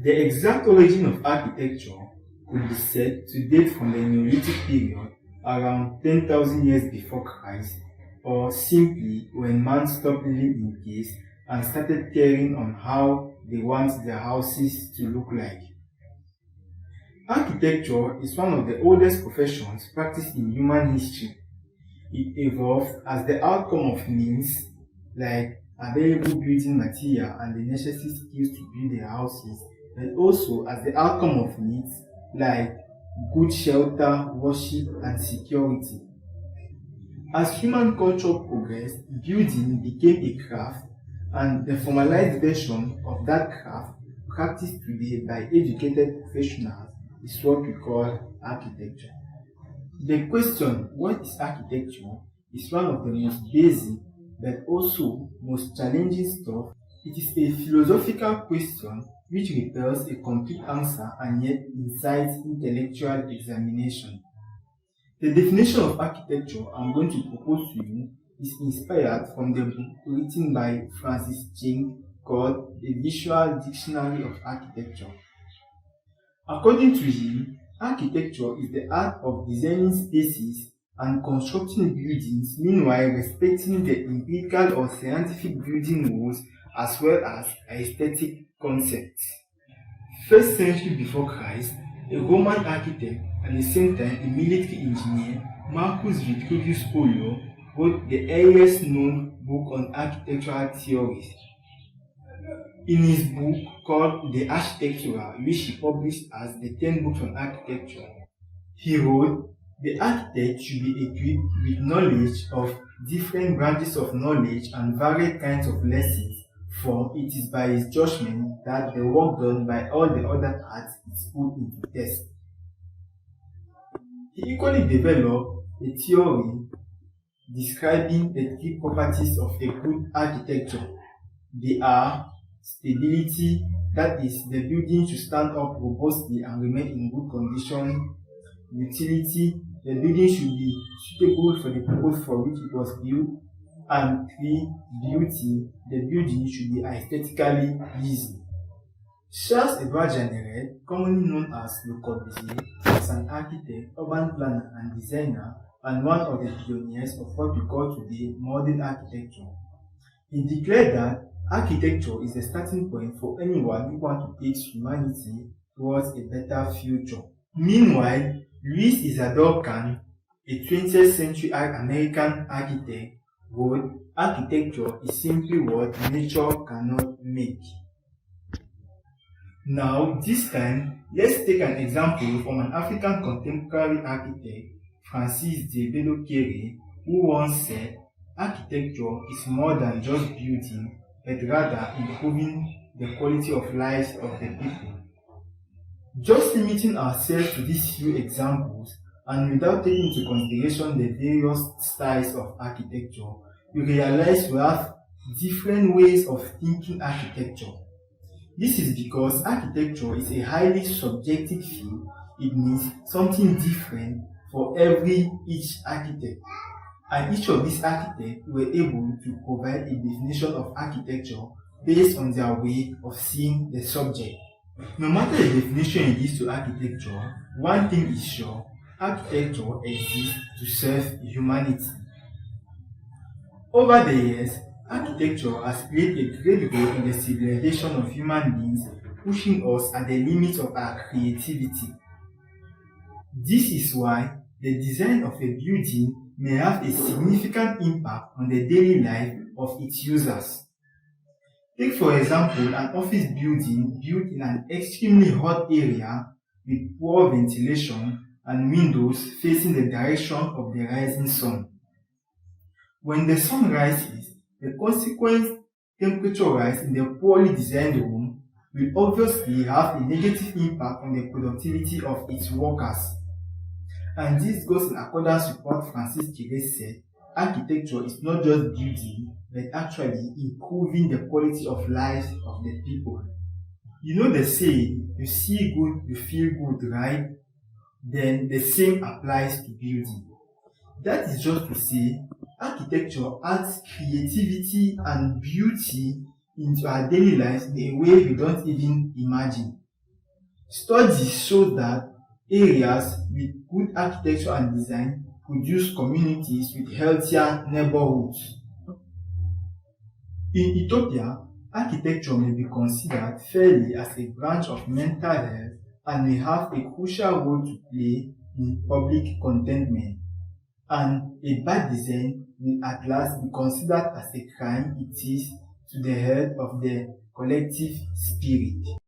The exact origin of architecture could be said to date from the Neolithic period, around 10,000 years before Christ, or simply when man stopped living in caves and started caring on how they want their houses to look like. Architecture is one of the oldest professions practiced in human history. It evolved as the outcome of means like available building material and the necessary skills to build their houses, but also as the outcome of needs like good shelter, worship, and security. As human culture progressed, building became a craft, and the formalized version of that craft, practiced today by educated professionals, is what we call architecture. The question, what is architecture, is one of the most basic but also most challenging stuff. It is a philosophical question which repels a complete answer and yet incites intellectual examination. The definition of architecture I'm going to propose to you is inspired from the book written by Francis Ching called A Visual Dictionary of Architecture. According to him, architecture is the art of designing spaces and constructing buildings, meanwhile respecting the empirical or scientific building rules as well as aesthetic concepts. First century before Christ, a Roman architect and at the same time a military engineer, Marcus Vitruvius Polio, wrote the earliest known book on architectural theories. In his book called The Architectura, which he published as the 10 Books on Architecture, he wrote, the architect should be equipped with knowledge of different branches of knowledge and varied kinds of lessons, for it is by his judgment that the work done by all the other parts is put into test. He equally developed a theory describing the three properties of a good architecture. They are stability, that is, the building should stand up robustly and remain in good condition. Utility, the building should be suitable for the purpose for which it was built. And 3. Beauty, the building should be aesthetically pleasing. Charles Edward Jeanneret, commonly known as Le Corbusier, is an architect, urban planner, and designer, and one of the pioneers of what we call today modern architecture. He declared that architecture is the starting point for anyone who wants to take humanity towards a better future. Meanwhile, Louis Isadore Kahn, a 20th century American architect, wrote, architecture is simply what nature cannot make. Now, this time, let's take an example from an African contemporary architect, Francis de Bello-Kéré, who once said, architecture is more than just building, but rather improving the quality of lives of the people. Just limiting ourselves to these few examples, and without taking into consideration the various styles of architecture, we realize we have different ways of thinking architecture. This is because architecture is a highly subjective field. It means something different for each architect. And each of these architects were able to provide a definition of architecture based on their way of seeing the subject. No matter the definition you give to architecture, one thing is sure, architecture exists to serve humanity. Over the years, architecture has played a great role in the civilization of human beings, pushing us at the limits of our creativity. This is why the design of a building may have a significant impact on the daily life of its users. Take for example an office building built in an extremely hot area with poor ventilation and windows facing the direction of the rising sun. When the sun rises, the consequent temperature rise in the poorly designed room will obviously have a negative impact on the productivity of its workers. And this goes in accordance with what Francis Kéré said, architecture is not just building, but actually improving the quality of life of the people. You know the saying, you see good, you feel good, right? Then the same applies to building. That is just to say, architecture adds creativity and beauty into our daily lives in a way we don't even imagine. Studies show that areas with good architecture and design produce communities with healthier neighborhoods. In Ethiopia, architecture may be considered fairly as a branch of mental health and may have a crucial role to play in public contentment. And a bad design will at last be considered as a crime it is to the health of the collective spirit.